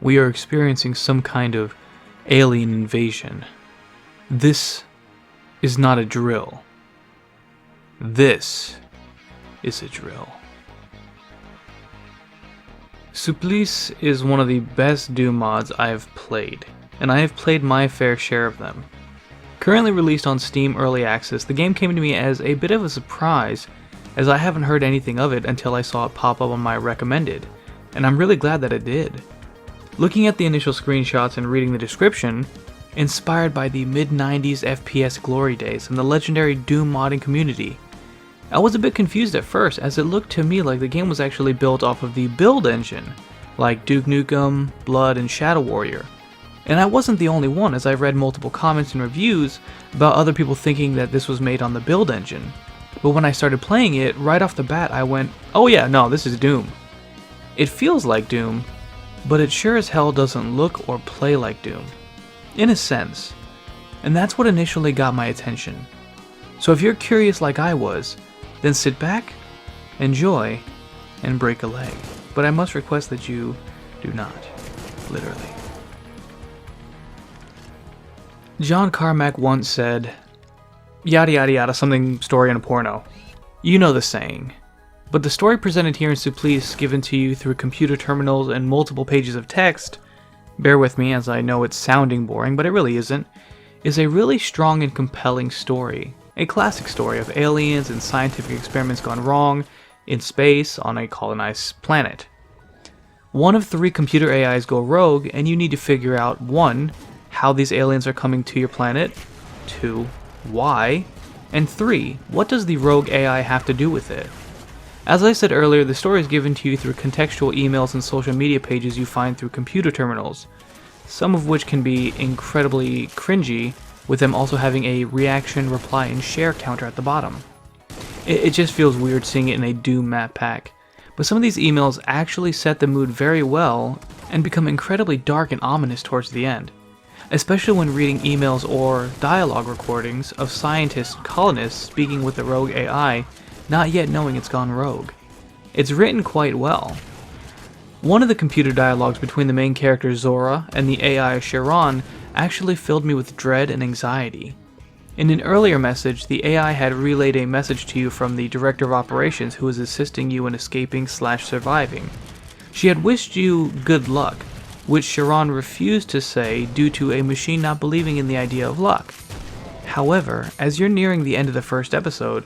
we are experiencing some kind of alien invasion. This is not a drill. This is a drill. Supplice is one of the best Doom mods I have played, and I have played my fair share of them. Currently released on Steam Early Access, the game came to me as a bit of a surprise, as I haven't heard anything of it until I saw it pop up on my recommended, and I'm really glad that it did. Looking at the initial screenshots and reading the description, inspired by the mid-90s FPS glory days and the legendary Doom modding community, I was a bit confused at first, as it looked to me like the game was actually built off of the build engine, like Duke Nukem, Blood, and Shadow Warrior. And I wasn't the only one, as I've read multiple comments and reviews about other people thinking that this was made on the build engine. But when I started playing it, right off the bat I went, oh yeah, no, this is Doom. It feels like Doom, but it sure as hell doesn't look or play like Doom. In a sense. And that's what initially got my attention. So if you're curious like I was, then sit back, enjoy, and break a leg. But I must request that you do not, literally. John Carmack once said, yada yada yada, something story in a porno. You know the saying. But the story presented here in Supplice, given to you through computer terminals and multiple pages of text, bear with me as I know it's sounding boring, but it really isn't, is a really strong and compelling story. A classic story of aliens and scientific experiments gone wrong in space on a colonized planet. One of 3 computer AIs go rogue, and you need to figure out 1. How these aliens are coming to your planet, 2. Why, and 3. What does the rogue AI have to do with it? As I said earlier, the story is given to you through contextual emails and social media pages you find through computer terminals, some of which can be incredibly cringy, with them also having a reaction, reply, and share counter at the bottom. It just feels weird seeing it in a Doom map pack, but some of these emails actually set the mood very well and become incredibly dark and ominous towards the end, especially when reading emails or dialogue recordings of scientists and colonists speaking with the rogue AI, not yet knowing it's gone rogue. It's written quite well. One of the computer dialogues between the main character Zora and the AI Sharon actually filled me with dread and anxiety. In an earlier message, the AI had relayed a message to you from the Director of Operations who was assisting you in escaping/surviving. She had wished you good luck, which Sharon refused to say due to a machine not believing in the idea of luck. However, as you're nearing the end of the first episode,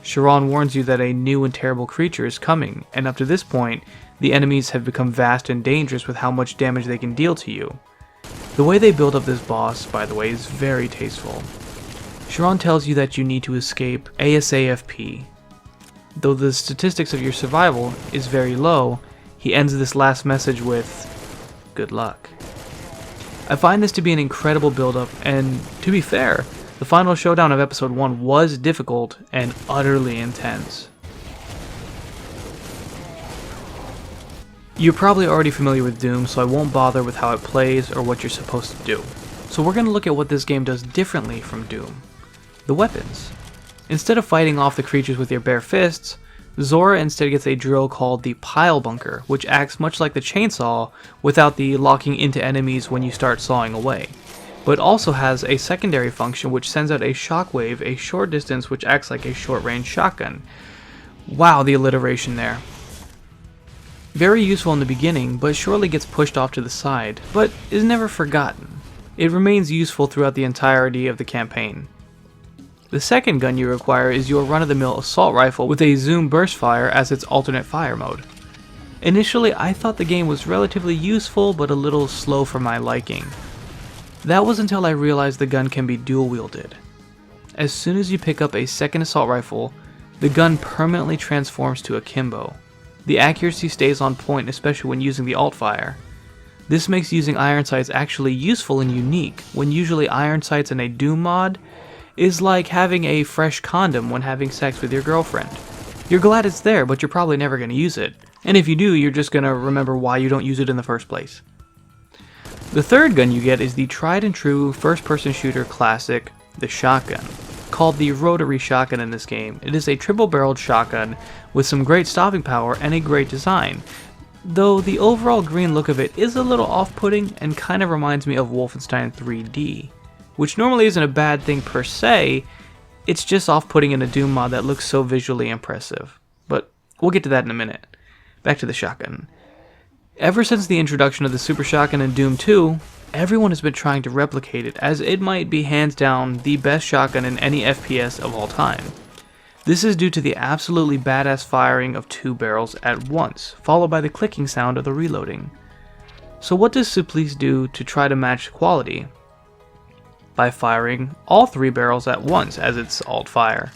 Sharon warns you that a new and terrible creature is coming, and up to this point, the enemies have become vast and dangerous with how much damage they can deal to you. The way they build up this boss, by the way, is very tasteful. Sharon tells you that you need to escape ASAFP. Though the statistics of your survival is very low, he ends this last message with, good luck. I find this to be an incredible build-up, and to be fair, the final showdown of episode 1 was difficult and utterly intense. You're probably already familiar with Doom, so I won't bother with how it plays or what you're supposed to do. So we're going to look at what this game does differently from Doom. The weapons. Instead of fighting off the creatures with your bare fists, Zora instead gets a drill called the Pile Bunker, which acts much like the chainsaw without the locking into enemies when you start sawing away, but also has a secondary function which sends out a shockwave a short distance which acts like a short-range shotgun. Wow, the alliteration there. Very useful in the beginning, but surely gets pushed off to the side, but is never forgotten. It remains useful throughout the entirety of the campaign. The second gun you require is your run-of-the-mill assault rifle with a zoom burst fire as its alternate fire mode. Initially, I thought the game was relatively useful, but a little slow for my liking. That was until I realized the gun can be dual-wielded. As soon as you pick up a second assault rifle, the gun permanently transforms to akimbo. The accuracy stays on point, especially when using the alt fire. This makes using iron sights actually useful and unique, when usually iron sights in a Doom mod is like having a fresh condom when having sex with your girlfriend. You're glad it's there, but you're probably never going to use it. And if you do, you're just going to remember why you don't use it in the first place. The third gun you get is the tried and true first-person shooter classic, the shotgun. Called the rotary shotgun in this game, it is a triple-barreled shotgun with some great stopping power and a great design. though the overall green look of it is a little off-putting and kind of reminds me of Wolfenstein 3D, which normally isn't a bad thing per se, it's just off-putting in a Doom mod that looks so visually impressive. But we'll get to that in a minute. Back to the shotgun. Ever since the introduction of the Super Shotgun in Doom 2, everyone has been trying to replicate it, as it might be hands down the best shotgun in any FPS of all time. This is due to the absolutely badass firing of 2 barrels at once, followed by the clicking sound of the reloading. So what does Supplice do to try to match quality? By firing all 3 barrels at once as its alt fire.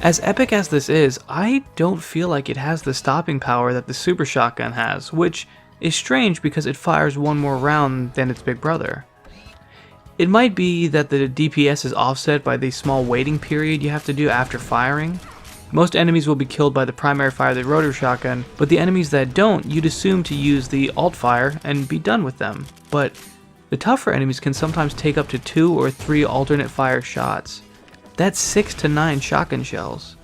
As epic as this is, I don't feel like it has the stopping power that the Super Shotgun has, which is strange because it fires 1 more round than its big brother. It might be that the DPS is offset by the small waiting period you have to do after firing. Most enemies will be killed by the primary fire of the rotary shotgun, but the enemies that don't, you'd assume to use the alt fire and be done with them. But the tougher enemies can sometimes take up to 2 or 3 alternate fire shots. That's 6 to 9 shotgun shells.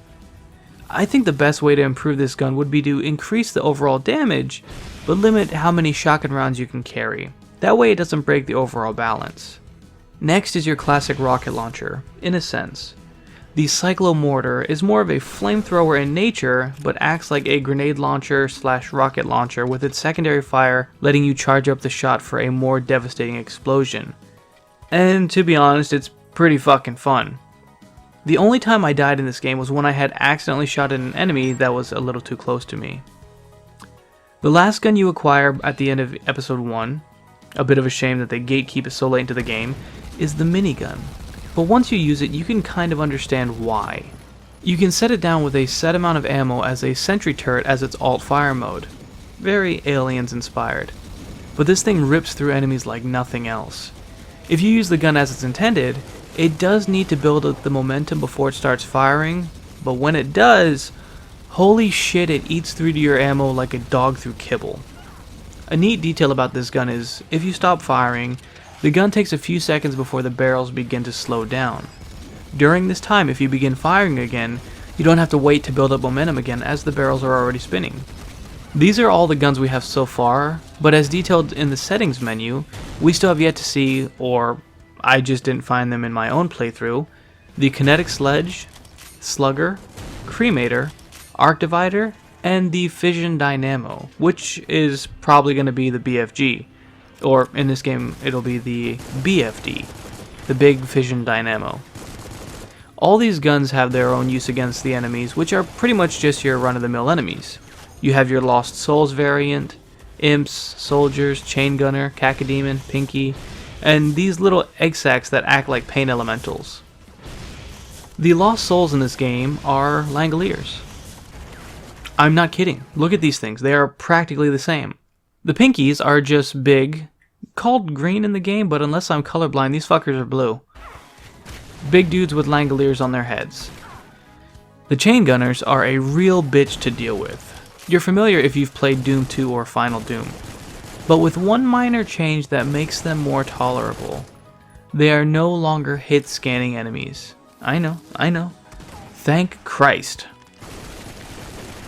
I think the best way to improve this gun would be to increase the overall damage, but limit how many shotgun rounds you can carry. That way it doesn't break the overall balance. Next is your classic rocket launcher, in a sense. The Cyclomortar is more of a flamethrower in nature, but acts like a grenade launcher / rocket launcher with its secondary fire letting you charge up the shot for a more devastating explosion. And to be honest, it's pretty fucking fun. The only time I died in this game was when I had accidentally shot at an enemy that was a little too close to me. The last gun you acquire at the end of episode 1, a bit of a shame that they gatekeep it so late into the game, is the minigun. But once you use it, you can kind of understand why. You can set it down with a set amount of ammo as a sentry turret as its alt fire mode. Very Aliens inspired. But this thing rips through enemies like nothing else. If you use the gun as it's intended, it does need to build up the momentum before it starts firing, but when it does, holy shit, it eats through to your ammo like a dog through kibble. A neat detail about this gun is, if you stop firing, the gun takes a few seconds before the barrels begin to slow down. During this time, if you begin firing again, you don't have to wait to build up momentum again as the barrels are already spinning. These are all the guns we have so far, but as detailed in the settings menu, we still have yet to see, or I just didn't find them in my own playthrough, the Kinetic Sledge, Slugger, Cremator, Arc Divider, and the Fission Dynamo, which is probably going to be the BFG, or in this game it'll be the BFD, the Big Fission Dynamo. All these guns have their own use against the enemies, which are pretty much just your run-of-the-mill enemies. You have your Lost Souls variant, Imps, Soldiers, Chain Gunner, Cacodemon, Pinky, and these little egg sacs that act like pain elementals. The Lost Souls in this game are Langoliers. I'm not kidding, look at these things, they are practically the same. The Pinkies are just big, called green in the game, but unless I'm colorblind, these fuckers are blue. Big dudes with Langoliers on their heads. The Chain Gunners are a real bitch to deal with. You're familiar if you've played Doom 2 or Final Doom, but with one minor change that makes them more tolerable. They are no longer hit scanning enemies. I know. Thank Christ.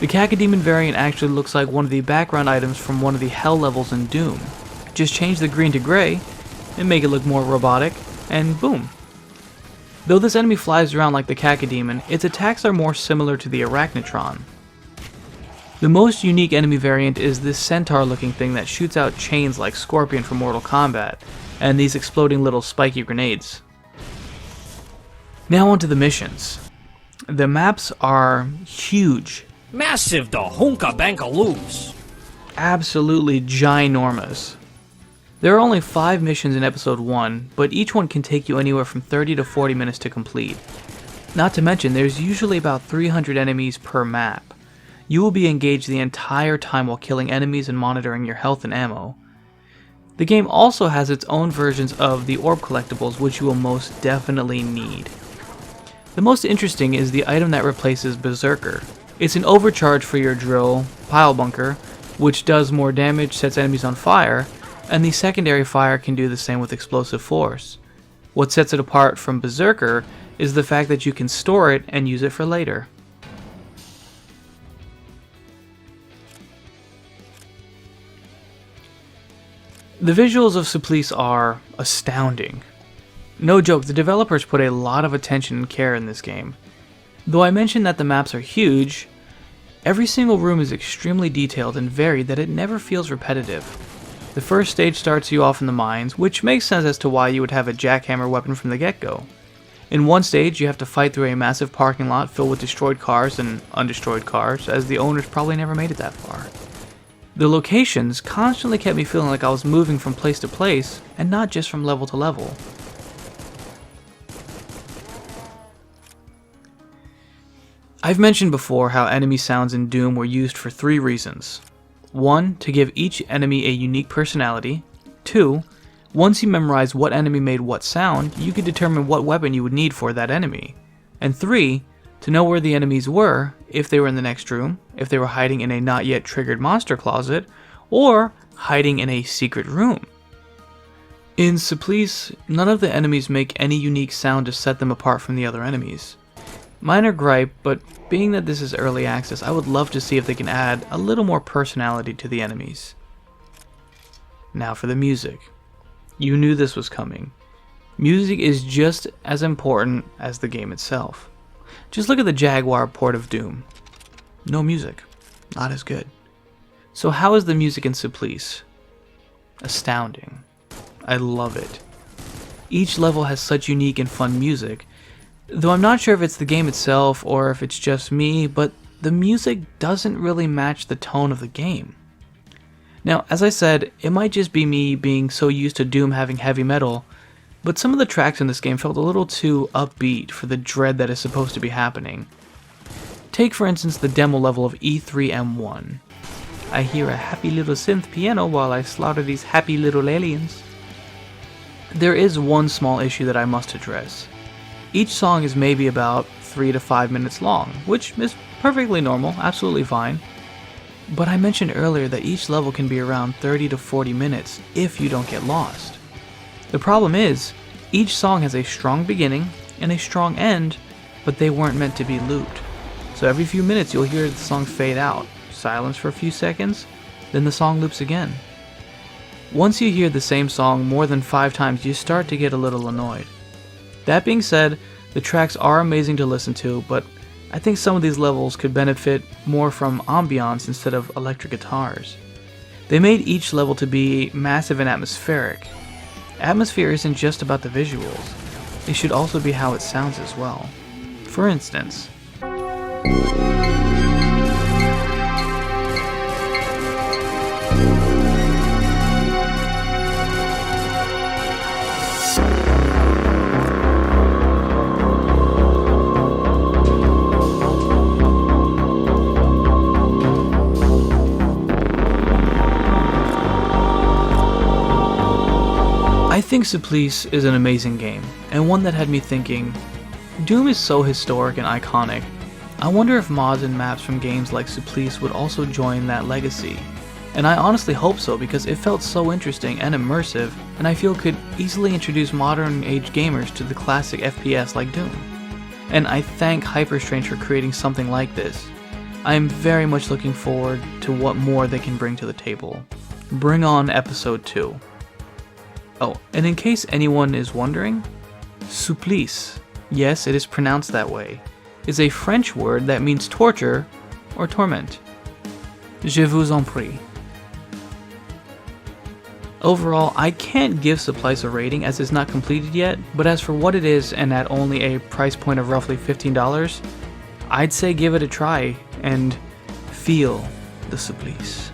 The Cacodemon variant actually looks like one of the background items from one of the hell levels in Doom. Just change the green to gray, and make it look more robotic, and boom. Though this enemy flies around like the Cacodemon, its attacks are more similar to the Arachnotron. The most unique enemy variant is this centaur looking thing that shoots out chains like Scorpion from Mortal Kombat, and these exploding little spiky grenades. Now onto the missions. The maps are huge. Massive da honka bankaloos. Absolutely ginormous. There are only 5 missions in episode 1, but each one can take you anywhere from 30 to 40 minutes to complete. Not to mention, there's usually about 300 enemies per map. You will be engaged the entire time while killing enemies and monitoring your health and ammo. The game also has its own versions of the orb collectibles, which you will most definitely need. The most interesting is the item that replaces Berserker. It's an overcharge for your drill, Pile Bunker, which does more damage, sets enemies on fire, and the secondary fire can do the same with Explosive Force. What sets it apart from Berserker is the fact that you can store it and use it for later. The visuals of Supplice are astounding. No joke, the developers put a lot of attention and care in this game. Though I mentioned that the maps are huge, every single room is extremely detailed and varied that it never feels repetitive. The first stage starts you off in the mines, which makes sense as to why you would have a jackhammer weapon from the get-go. In one stage, you have to fight through a massive parking lot filled with destroyed cars and undestroyed cars, as the owners probably never made it that far. The locations constantly kept me feeling like I was moving from place to place, and not just from level to level. I've mentioned before how enemy sounds in Doom were used for 3 reasons. 1. To give each enemy a unique personality. 2. Once you memorize what enemy made what sound, you could determine what weapon you would need for that enemy. And 3. To know where the enemies were, if they were in the next room, if they were hiding in a not yet triggered monster closet, or hiding in a secret room. In Supplice, none of the enemies make any unique sound to set them apart from the other enemies. Minor gripe, but being that this is early access, I would love to see if they can add a little more personality to the enemies. Now for the music. You knew this was coming. Music is just as important as the game itself. Just look at the Jaguar port of Doom. No music. Not as good. So how is the music in Supplice? Astounding. I love it. Each level has such unique and fun music, though I'm not sure if it's the game itself or if it's just me, but the music doesn't really match the tone of the game. Now, as I said, it might just be me being so used to Doom having heavy metal, but some of the tracks in this game felt a little too upbeat for the dread that is supposed to be happening. Take for instance the demo level of E3M1. I hear a happy little synth piano while I slaughter these happy little aliens. There is one small issue that I must address. Each song is maybe about 3 to 5 minutes long, which is perfectly normal, absolutely fine. But I mentioned earlier that each level can be around 30 to 40 minutes if you don't get lost. The problem is, each song has a strong beginning and a strong end, but they weren't meant to be looped. So every few minutes you'll hear the song fade out, silence for a few seconds, then the song loops again. Once you hear the same song more than 5 times, you start to get a little annoyed. That being said, the tracks are amazing to listen to, but I think some of these levels could benefit more from ambiance instead of electric guitars. They made each level to be massive and atmospheric. Atmosphere isn't just about the visuals, it should also be how it sounds as well. For instance, I think Supplice is an amazing game, and one that had me thinking, Doom is so historic and iconic, I wonder if mods and maps from games like Supplice would also join that legacy. And I honestly hope so, because it felt so interesting and immersive, and I feel could easily introduce modern age gamers to the classic FPS like Doom. And I thank Hyperstrange for creating something like this. I am very much looking forward to what more they can bring to the table. Bring on episode 2. Oh, and in case anyone is wondering, Supplice, yes, it is pronounced that way, is a French word that means torture or torment. Je vous en prie. Overall, I can't give Supplice a rating as it's not completed yet, but as for what it is and at only a price point of roughly $15, I'd say give it a try and feel the Supplice.